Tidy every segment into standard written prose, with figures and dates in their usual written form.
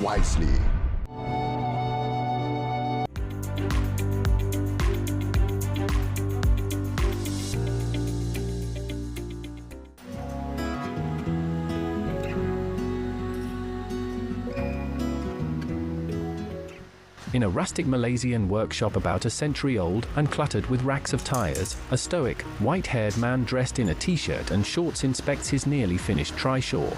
wisely. In a rustic Malaysian workshop about a century old and cluttered with racks of tires, a stoic, white-haired man dressed in a t-shirt and shorts inspects his nearly finished trishaw.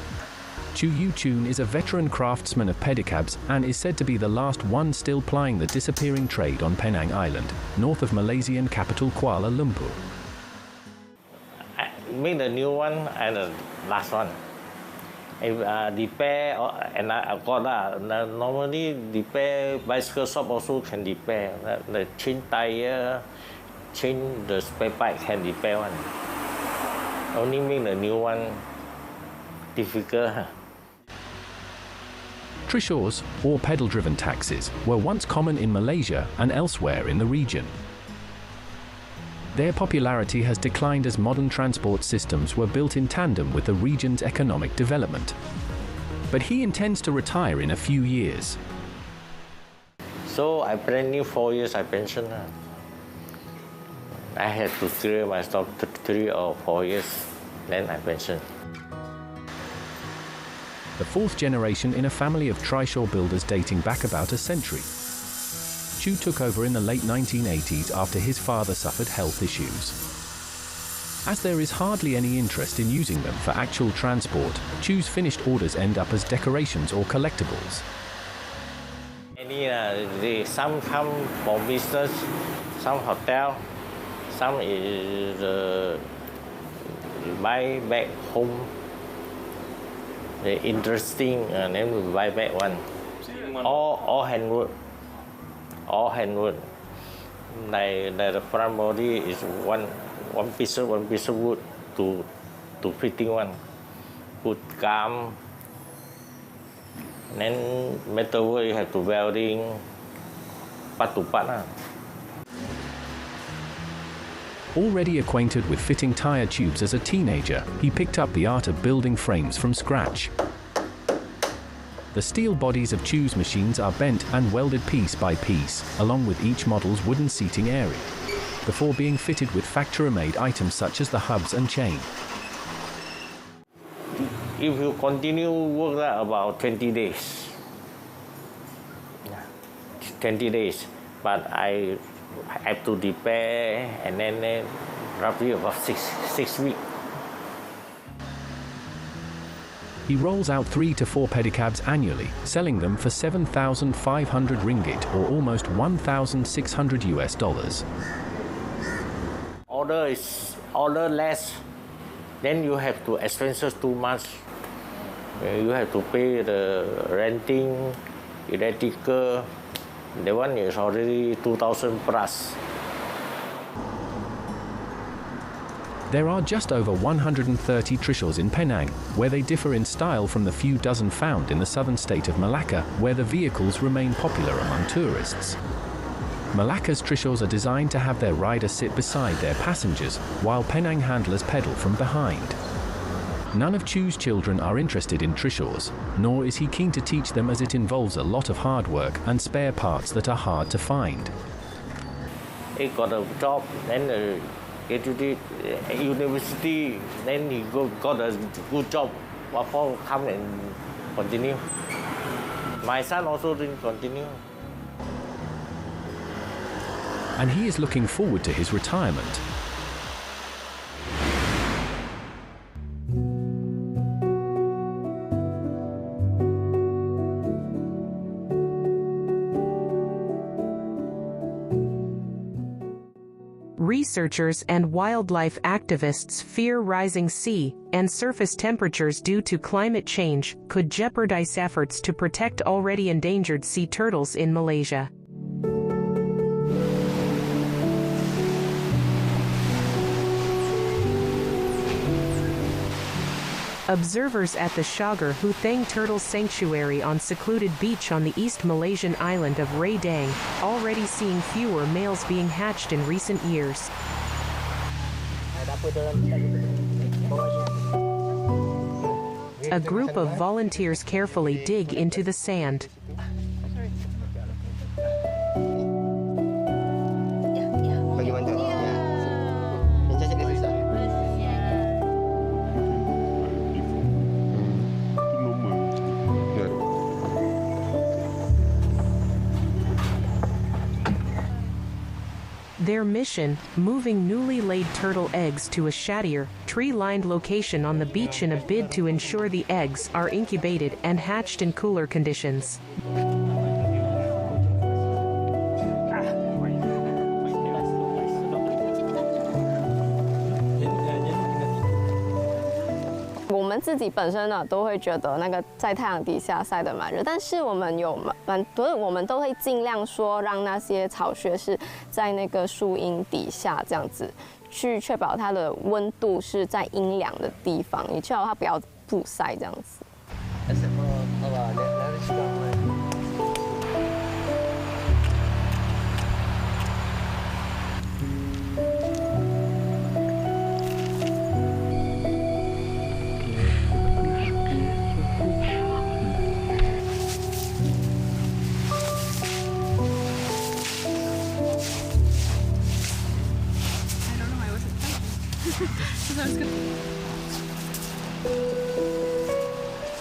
Chu Yu Chun is a veteran craftsman of pedicabs and is said to be the last one still plying the disappearing trade on Penang Island, north of Malaysian capital Kuala Lumpur. I make the new one and the last one. If repair and I got normally repair bicycle shop also can repair. The change tire, change the spare part can repair one. Only make the new one difficult. Trishaws, or pedal-driven taxis, were once common in Malaysia and elsewhere in the region. Their popularity has declined as modern transport systems were built in tandem with the region's economic development. But he intends to retire in a few years. So I plan new 4 years I pension. I had to clear my stock 3 or 4 years, then I pension. The fourth generation in a family of trishaw builders dating back about a century. Chu took over in the late 1980s after his father suffered health issues. As there is hardly any interest in using them for actual transport, Chu's finished orders end up as decorations or collectibles. Some come for business, some hotel, some is buy back home. They're interesting, and then we buy back one. All handwood. All handwood. The front body is one piece of wood to fitting one. Put gum. Then metal work you have to welding part to part. Already acquainted with fitting tire tubes as a teenager, he picked up the art of building frames from scratch. The steel bodies of Chu's machines are bent and welded piece by piece, along with each model's wooden seating area, before being fitted with factory-made items such as the hubs and chain. If you continue work about 20 days. 20 days, but I have to repair and then roughly about six weeks. He rolls out 3 to 4 pedicabs annually, selling them for 7,500 ringgit or almost $1,600. Order less, then you have to expenses too much. You have to pay the renting, electrical. The one is already 2,000 plus. There are just over 130 trishaws in Penang, where they differ in style from the few dozen found in the southern state of Malacca, where the vehicles remain popular among tourists. Malacca's trishaws are designed to have their rider sit beside their passengers, while Penang handlers pedal from behind. None of Chu's children are interested in trishaws, nor is he keen to teach them as it involves a lot of hard work and spare parts that are hard to find. He got a job, then get to the university, then he got a good job. What for come and continue? My son also didn't continue. And he is looking forward to his retirement. Researchers and wildlife activists fear rising sea and surface temperatures due to climate change could jeopardize efforts to protect already endangered sea turtles in Malaysia. Observers at the Shagar Huthang Turtle Sanctuary on secluded beach on the East Malaysian island of Ray Dang, already seeing fewer males being hatched in recent years. A group of volunteers carefully dig into the sand. Their mission, moving newly laid turtle eggs to a shadier, tree-lined location on the beach in a bid to ensure the eggs are incubated and hatched in cooler conditions.我们自己本身呢，都会觉得那个在太阳底下晒得蛮热，但是我们我们都会尽量说让那些巢穴是在那个树荫底下，这样子去确保它的温度是在阴凉的地方，也确保它不要曝晒这样子。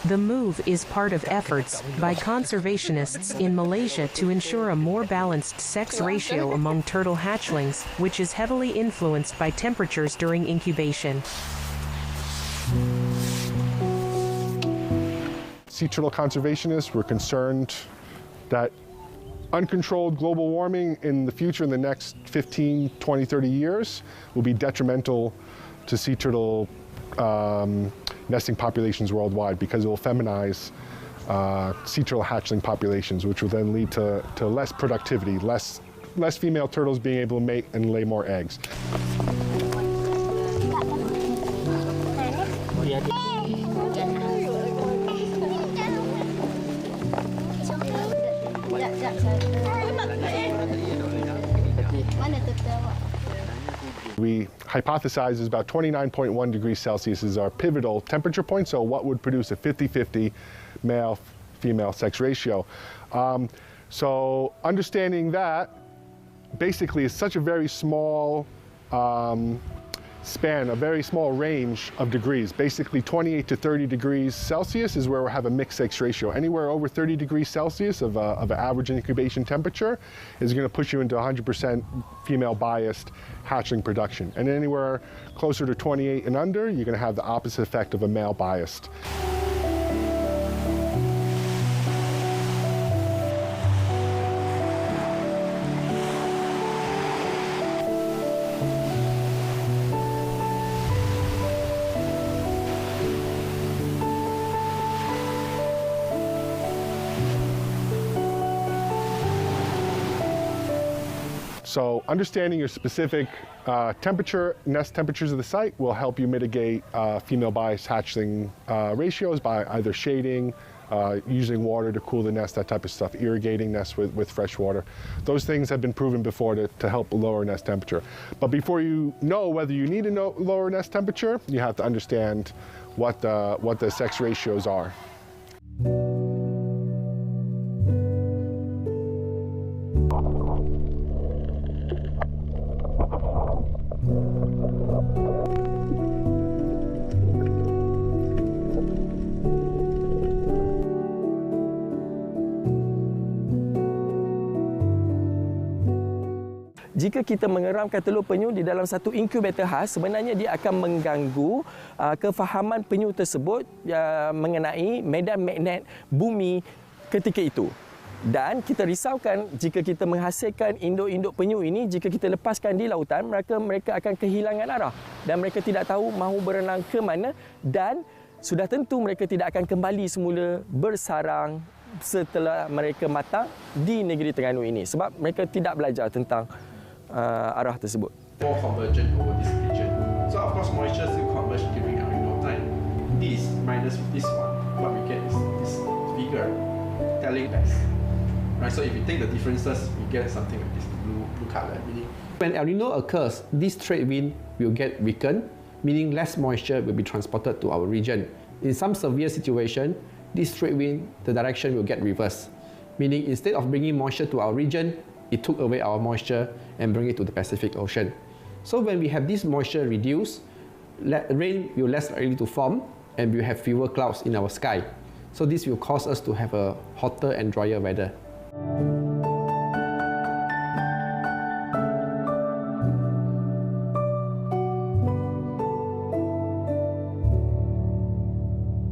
The move is part of efforts by conservationists in Malaysia to ensure a more balanced sex ratio among turtle hatchlings, which is heavily influenced by temperatures during incubation. Sea turtle conservationists were concerned that uncontrolled global warming in the future, in the next 15, 20, 30 years, will be detrimental to sea turtle nesting populations worldwide because it will feminize sea turtle hatchling populations, which will then lead to less productivity, less female turtles being able to mate and lay more eggs. We hypothesize is about 29.1 degrees Celsius is our pivotal temperature point, so what would produce a 50-50 male-female sex ratio. So understanding that, basically it's such a very small span, a very small range of degrees. Basically 28 to 30 degrees Celsius is where we have a mixed sex ratio. Anywhere over 30 degrees Celsius of an average incubation temperature is going to push you into 100% female biased hatchling production. And anywhere closer to 28 and under, you're going to have the opposite effect of a male biased. So understanding your specific nest temperatures of the site will help you mitigate female bias hatchling ratios by either shading, using water to cool the nest, that type of stuff, irrigating nests with fresh water. Those things have been proven before to help lower nest temperature. But before you know whether you need a lower nest temperature, you have to understand what the sex ratios are. Jika kita mengeramkan telur penyu di dalam satu inkubator khas, sebenarnya dia akan mengganggu kefahaman penyu tersebut mengenai medan magnet bumi ketika itu. Dan kita risaukan jika kita menghasilkan induk-induk penyu ini, jika kita lepaskan di lautan, mereka akan kehilangan arah dan mereka tidak tahu mahu berenang ke mana, dan sudah tentu mereka tidak akan kembali semula bersarang setelah mereka matang di negeri Terengganu ini, sebab mereka tidak belajar tentang arah tersebut. More convergent over this region. So of course moisture still converge during El Nino time. This minus this one, what we get is this figure telling us. Right, so if you take the differences, we get something like this blue color. Meaning when El Nino occurs, this trade wind will get weakened, meaning less moisture will be transported to our region. In some severe situation, this trade wind, the direction will get reversed. Meaning instead of bringing moisture to our region, it took away our moisture and bring it to the Pacific Ocean. So when we have this moisture reduced, rain will less likely to form and we have fewer clouds in our sky. So this will cause us to have a hotter and drier weather.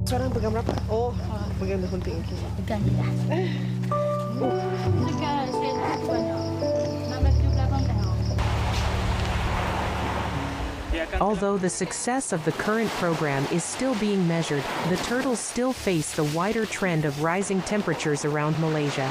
Sekarang pegang berapa? Oh, pegang gunting. Pegang je lah. Dekat saya tu banyak. 16-18 tahun. Although the success of the current program is still being measured, the turtles still face the wider trend of rising temperatures around Malaysia.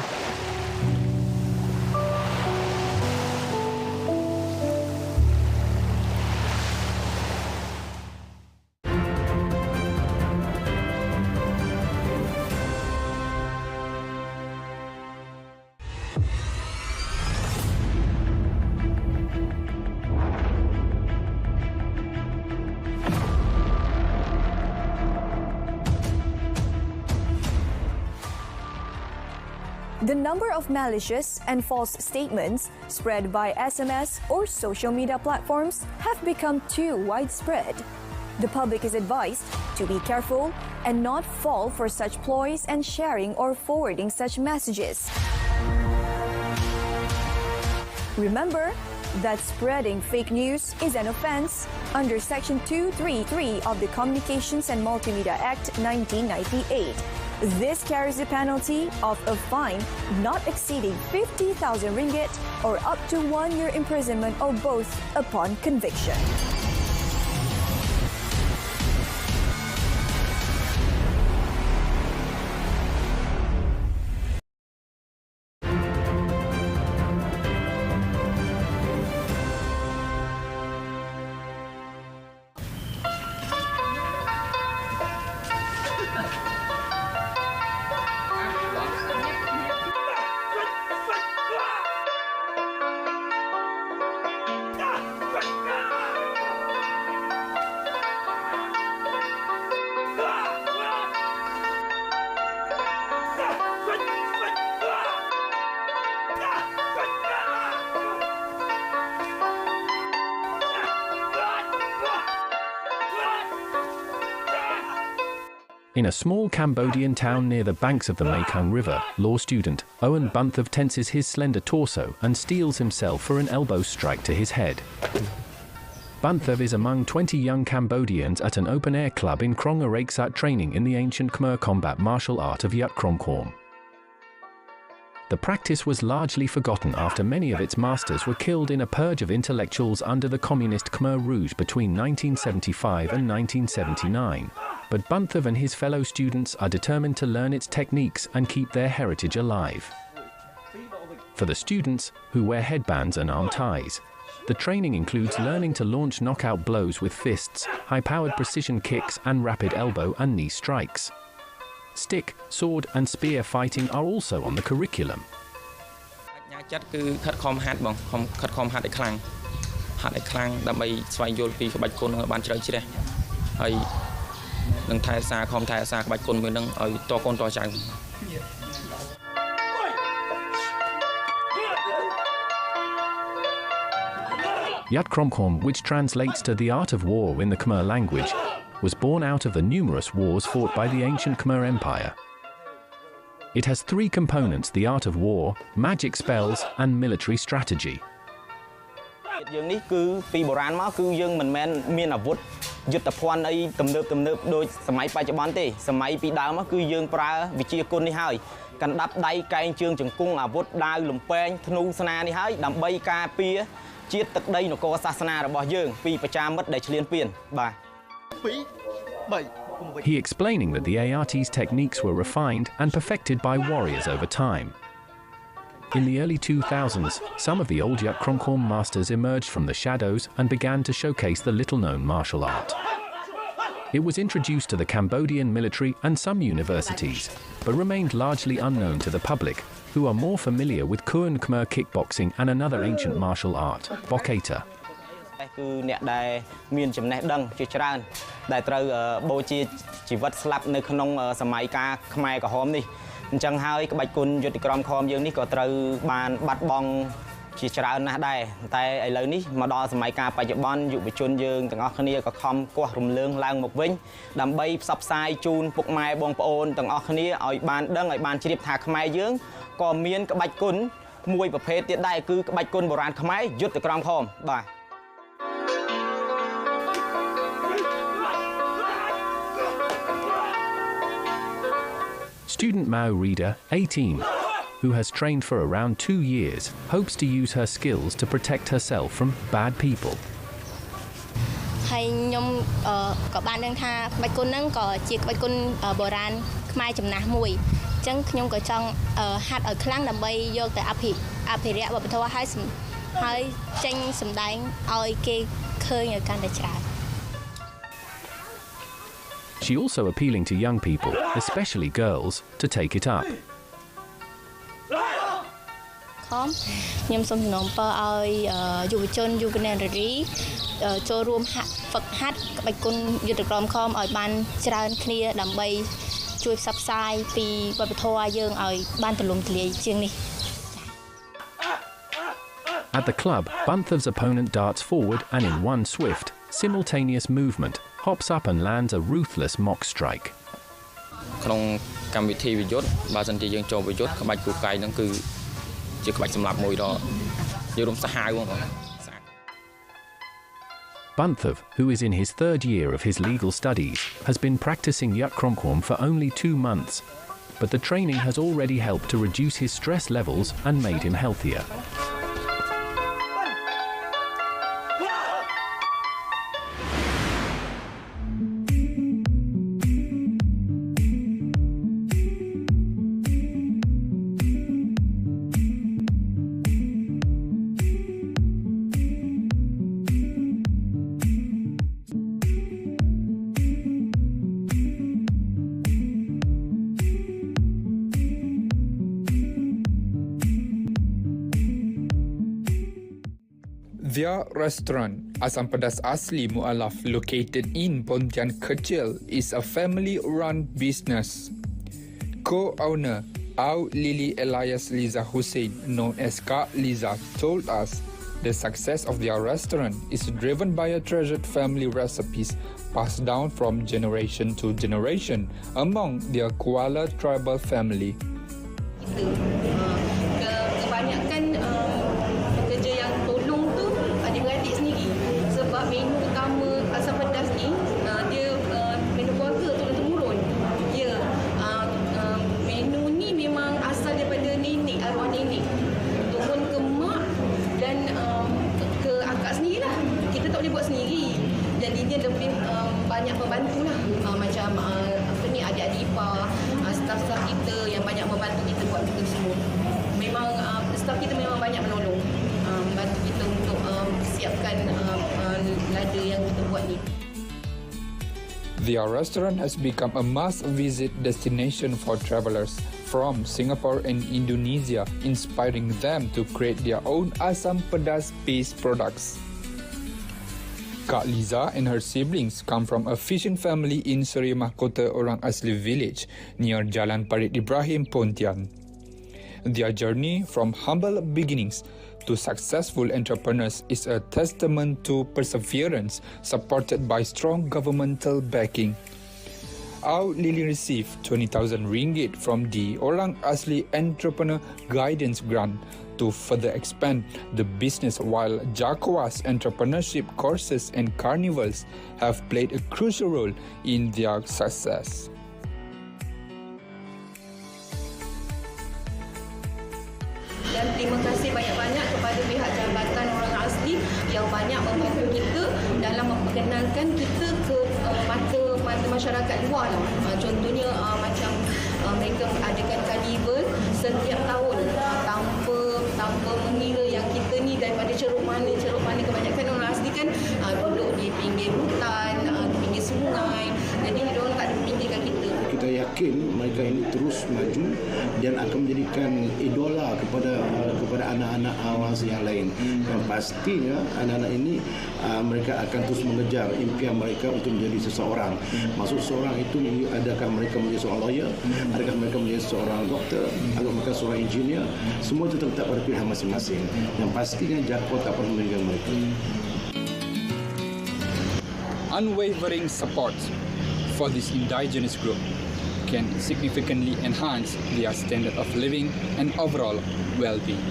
The number of malicious and false statements spread by SMS or social media platforms have become too widespread. The public is advised to be careful and not fall for such ploys and sharing or forwarding such messages. Remember that spreading fake news is an offense under Section 233 of the Communications and Multimedia Act 1998. This carries the penalty of a fine not exceeding 50,000 ringgit or up to 1 year imprisonment or both upon conviction. In a small Cambodian town near the banks of the Mekong River, law student Owen Bunthav tenses his slender torso and steels himself for an elbow strike to his head. Bunthav is among 20 young Cambodians at an open-air club in Krong Araksat training in the ancient Khmer combat martial art of Yat Krong Korm. The practice was largely forgotten after many of its masters were killed in a purge of intellectuals under the communist Khmer Rouge between 1975 and 1979. But Bunthav and his fellow students are determined to learn its techniques and keep their heritage alive. For the students, who wear headbands and arm ties, the training includes learning to launch knockout blows with fists, high-powered precision kicks and rapid elbow and knee strikes. Stick, sword and spear fighting are also on the curriculum. Yat Krong Korm, which translates to the art of war in the Khmer language, was born out of the numerous wars fought by the ancient Khmer Empire. It has three components: the art of war, magic spells, and military strategy. យើងនេះគឺពីបុរាណមកគឺយើងមិនមែនមានអាវុធយុទ្ធភ័ណ្ឌអីទំនើបដូចសម័យបច្ចុប្បន្នទេសម័យពីដើមមកគឺយើងប្រើវិជាគុណនេះហើយកណ្ដាប់ដៃកែងជើងជង្គង់អាវុធដាវលំពែងធ្នូស្នានេះហើយដើម្បីការពារជាតិទឹកដីនគរសាសនារបស់យើងពីប្រជាមិត្តដែលឈ្លានពានបាទ He explaining that the ART's techniques were refined and perfected by warriors over time. In the early 2000s, some of the old Yat Krong Korm masters emerged from the shadows and began to showcase the little-known martial art. It was introduced to the Cambodian military and some universities, but remained largely unknown to the public, who are more familiar with Kuan Khmer kickboxing and another ancient martial art, Bokata. គឺអ្នកដែលមានចំណេះដឹងជាច្រើនដែលត្រូវបូជាជីវិតស្លាប់នៅក្នុងសម័យកាលខ្មែរក្រហមនេះអញ្ចឹងហើយក្បាច់គុណយុទ្ធក្រមខមយើងនេះក៏ត្រូវបានបាត់បង់ជាច្រើនណាស់ដែរតែឥឡូវនេះមកដល់សម័យកាលបច្ចុប្បន្នយុវជនយើងទាំងអស់គ្នាក៏ខំគាស់រំលើងឡើងមកវិញដើម្បីផ្សព្វផ្សាយជូនពុកម៉ែបងប្អូនទាំងអស់គ្នាឲ្យបានដឹងឲ្យបានជ្រាបថាខ្មែរយើងក៏មានក្បាច់គុណមួយប្រភេទទៀតដែរគឺក្បាច់គុណបុរាណខ្មែរយុទ្ធក្រមខមបាទ Student Mao Reader, 18, who has trained for around 2 years, hopes to use her skills to protect herself from bad people. ហើយខ្ញុំក៏បានដឹងថាក្បាច់គុណហ្នឹងក៏ជាក្បាច់គុណបុរាណខ្មែរចំណាស់មួយអញ្ចឹងខ្ញុំក៏ចង់ហាត់ឲ្យខ្លាំងដើម្បីយកទៅអភិរក្សវប្បធម៌ហើយចេញសម្ដែងឲ្យគេឃើញឲ្យកាន់តែច្រើន She also appealing to young people, especially girls, to take it up. ខ្ញុំសូមសំណូមពរឲ្យយុវជនយុវនារីចូលរួមហ្វឹកហាត់ក្បាច់គុណយុទ្ធក្រមខមឲ្យបានច្រើនគ្នាដើម្បីជួយផ្សព្វផ្សាយពីវប្បធម៌យើងឲ្យបានទូលំទូលាយជាងនេះ At the club, Bunthav's opponent darts forward and in one swift, simultaneous movement, hops up and lands a ruthless mock strike. ក្នុងកម្មវិធីវិយុទ្ធបើសិនជាយើងចូលវិយុទ្ធក្បាច់គូកែងហ្នឹងគឺជាក្បាច់សម្លាប់មួយដ៏យើងរំសាហាវបង Bunthav, who is in his 3rd year of his legal studies, has been practicing Yukkromkwom for only 2 months, but the training has already helped to reduce his stress levels and made him healthier. Their restaurant, Asam Pedas Asli Mu'alaf, located in Pontian Kecil, is a family-run business. Co-owner Au Lili Elias Liza Hussein, known as Kak Liza, told us the success of their restaurant is driven by a treasured family recipes passed down from generation to generation among their Kuala tribal family. Kebanyakan pekerja yang tolong tu adik-beradik sendiri sebab menu utama Asam Pedas ni dia menu keluarga turun-temurun. Ya, menu ni memang asal daripada nenek, arwah nenek turun ke mak dan ke akak sendirilah. Kita tak boleh buat sendiri. Jadi dia lebih banyak membantu lah macam apa ni adik-adik ipar, staf-staf kita yang banyak membantu kita buat kita semua. Memang staf kita memang banyak menolong membantu kita untuk siapkan lada yang kita buat ni. Their restaurant has become a must-visit destination for travelers from Singapore and Indonesia, inspiring them to create their own Asam Pedas-based products. Kak Liza and her siblings come from a fishing family in Seri Mahkota Orang Asli village near Jalan Parit Ibrahim, Pontian. Their journey from humble beginnings to successful entrepreneurs is a testament to perseverance supported by strong governmental backing. Au Lili received 20,000 ringgit from the Orang Asli Entrepreneur Guidance Grant to further expand the business, while Jakowa's entrepreneurship courses and carnivals have played a crucial role in their success. Dan terima kasih banyak-banyak kepada pihak Jabatan Orang Asli yang banyak membantu kita dalam memperkenalkan kita ke mata masyarakat luar lah. Contohnya macam mereka adakan karnival setiap tahun tanpa mengira yang kita ni daripada ceruk mana kebanyakan orang asli kan duduk di pinggir hutan, di pinggir sungai. Jadi mereka tak ada pinggirkan kita. Kita yakin mereka ini terus maju dan akan menjadikan idola kepada anak-anak awas yang lain. Yang pastinya anak-anak ini mereka akan terus mengejar impian mereka untuk menjadi seseorang. Maksud seorang itu, adakah mereka menjadi seorang lawyer, adakah mereka menjadi seorang doktor, atau mereka seorang engineer, semua itu terletak pada pilihan masing-masing. Yang pastinya Jakarta tak pernah meninggalkan mereka. Unwavering support for this indigenous group can significantly enhance their standard of living and overall well-being.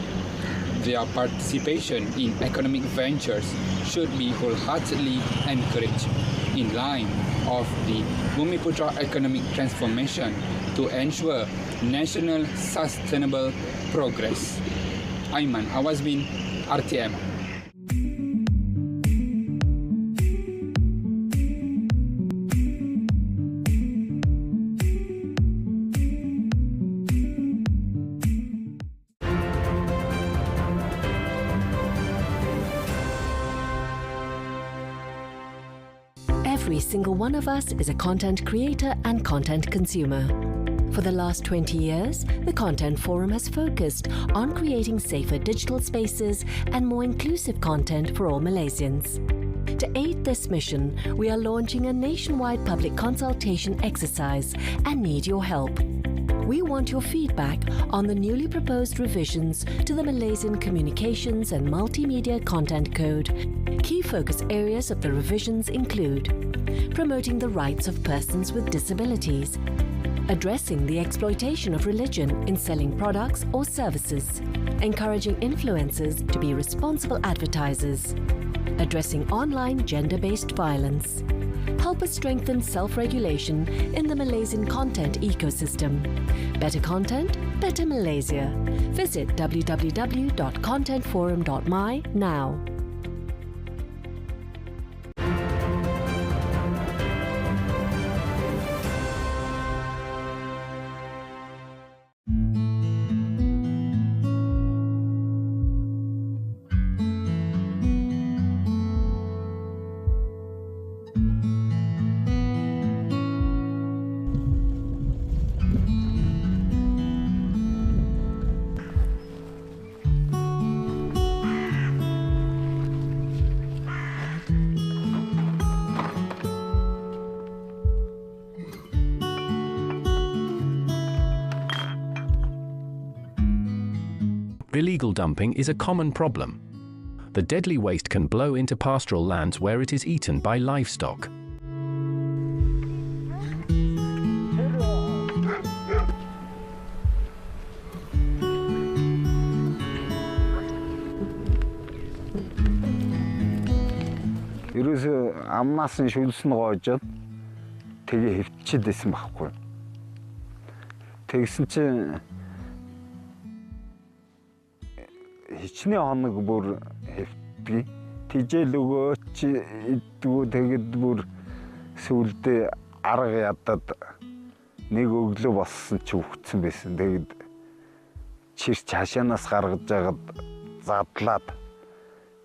Their participation in economic ventures should be wholeheartedly encouraged in line of the Bumiputra economic transformation to ensure national sustainable progress. Aiman Awazmin, RTM. Every single one of us is a content creator and content consumer. For the last 20 years, the Content Forum has focused on creating safer digital spaces and more inclusive content for all Malaysians. To aid this mission, we are launching a nationwide public consultation exercise and need your help. We want your feedback on the newly proposed revisions to the Malaysian Communications and Multimedia Content Code. Key focus areas of the revisions include promoting the rights of persons with disabilities, addressing the exploitation of religion in selling products or services, encouraging influencers to be responsible advertisers, addressing online gender-based violence. Help us strengthen self-regulation in the Malaysian content ecosystem. Better content, better Malaysia. Visit www.contentforum.my now. Illegal dumping is a common problem. The deadly waste can blow into pastoral lands where it is eaten by livestock. ерөөсөө амнаас нь шүлсэн гоожод тэгээ хөвчдээсэн байхгүй. Тэгсэн чинь хичнээн хоног бүр хөвтгий. Тижэл өгөөч иддгүү тэгэд бүр сүулдэ арга ядад нэг өглөө болсон ч үхсэн байсан. Тэгэд чирч хашаанаас гаргаж жагаад задлаад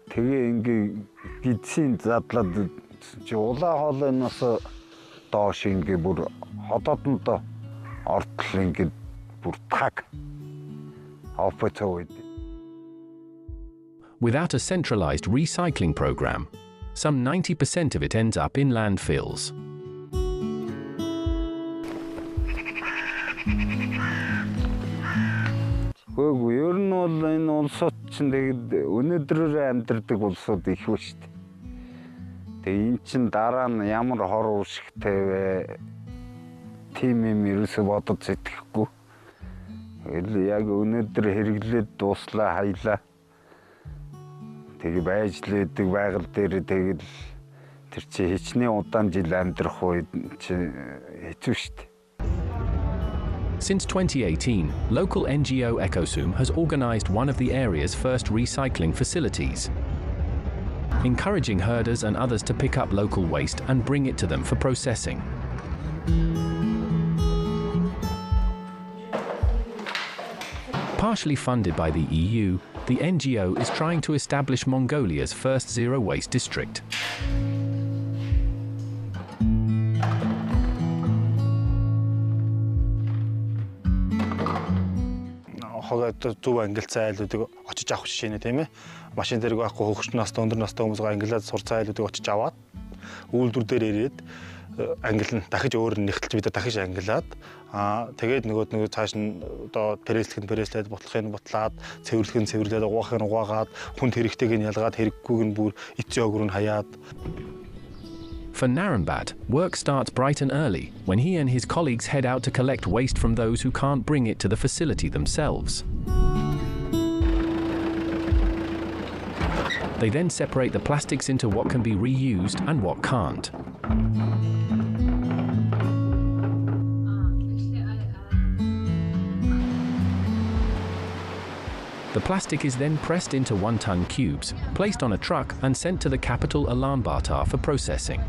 тэгээ ингээ гидсийн задлаад чи улаа хоолойноос доош ингээ бүр хотоодонд ортол ингээ бүр таг опцоод. Without a centralized recycling program, some 90% of it ends up in landfills. Хөөгүй ер нь бол энэ улсууд чинь тэгээд өнөөдрөөр амьдардаг улсууд их ба шүү дээ. Тэгээд эн чинь дараа нь ямар хор уршигтай вэ? Тим юм ерөөсөө бодож сэтгэхгүй. Яг өнөөдөр хэрэглээд дуслаа хаялаа. Тэгээ байж л байдаг байгаль дээр тэгэл тэр чи хичнээн удаан жил амьдрах үед чи хэцүү шүү дээ. Since 2018, local NGO Ecosum has organized one of the area's first recycling facilities, encouraging herders and others to pick up local waste and bring it to them for processing. Partially funded by the EU, the NGO is trying to establish Mongolia's first zero-waste district. авахгаа зөв ангилцсан айлуудыг очиж авах жишээ нэ тийм ээ. Машин дээр байхгүй хөгшин настай өндөр настай хүмүүс ангилаад сурцсан айлуудыг очиж аваад үйлдвэр дээр ирээд ангилна. Дахиж өөр нь нэгтэлж бид дахиж ангилаад тэгээд нөгөө цааш нь одоо пресслэхэд пресслээд бутлахыг бутлаад цэвэрлэхэд цэвэрлээд угаахыг угаагаад хүнд хэрэгтэйг нь ялгаад хэрэггүйг нь бүр эцсийн огруу нь хаяад. For Narambad, work starts bright and early when he and his colleagues head out to collect waste from those who can't bring it to the facility themselves. They then separate the plastics into what can be reused and what can't. The plastic is then pressed into 1-ton cubes, placed on a truck and sent to the capital Ulaanbaatar for processing.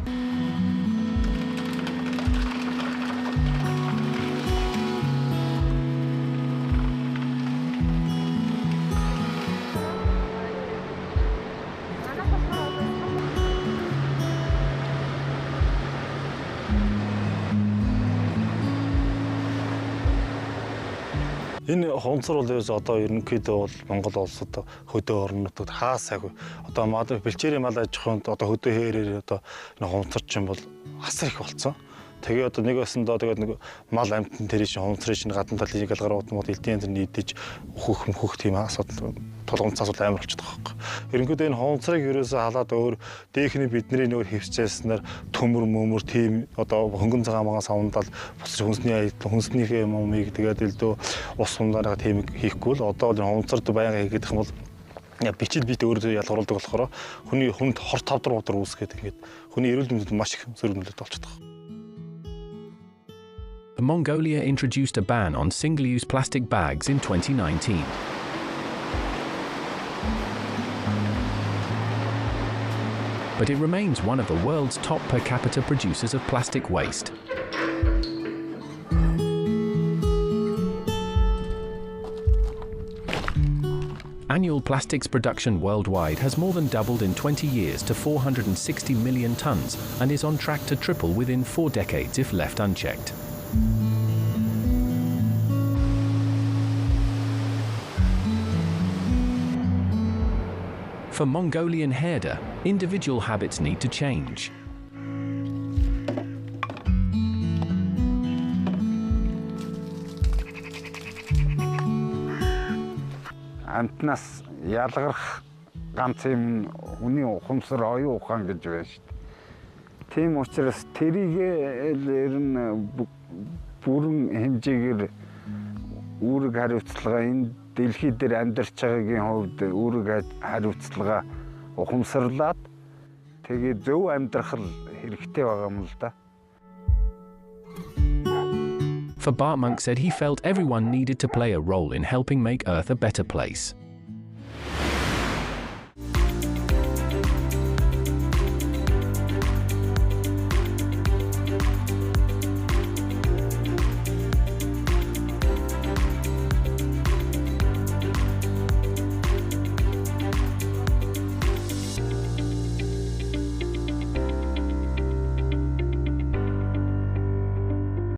Энэ хонцор бол одоо ерөнхийдөө бол Монгол улсад хөдөө орнуудад хаасаагүй одоо бэлчээрийн мал аж ахуйнд одоо хөдөө хээрээр одоо энэ хонцор чинь бол асар их болцсон. Тэгээ одоо нэг басандаа тэгээд нэг мал амьтан тэр чинь хонцрын чинь гадна талын галгарууд мод элдийн тэр нийдэж өөхөх тийм асуудал тулгамц асуудал амар болчиход байгаа хэрэг. Ерөнхийдөө энэ хонцрыг ерөөсөө халаад өөр дээхний бидний нөр хөвчээснээр төмөр мөмөр тийм одоо хөнгөн цагаан магаа савндал бусч хүнснийхээ юмыг тэгээд элдөө ус сундараа тийм хийхгүй л одоо бол хонцорд байнга хийгээд их юм бол бичил бит өөрөө ялгаруулдаг болохоор хүний хүнд хор тавдар үүсгээд ингээд хүний эрүүл мэндэд маш их зөв нөлөөтэй болчиход байгаа. Mongolia introduced a ban on single-use plastic bags in 2019. But it remains one of the world's top per capita producers of plastic waste. Annual plastics production worldwide has more than doubled in 20 years to 460 million tons and is on track to triple within 4 decades if left unchecked. For Mongolian herder, individual habits need to change. Амтнаас ялгарх ганц юм хүний ухамсар оюун ухаан гэж байна шүү дээ. Тийм учраас тэрийг ер нь бүрэн хэмжээгээр үүрэг хариуцлага энэ дэлхий дээр амьдарч байгаагийн хувьд үүрэг хариуцлага ухамсарлаад тэгээд зөв амьдрах хэрэгтэй байгаа юм л да. For Bartmonk said he felt everyone needed to play a role in helping make Earth a better place.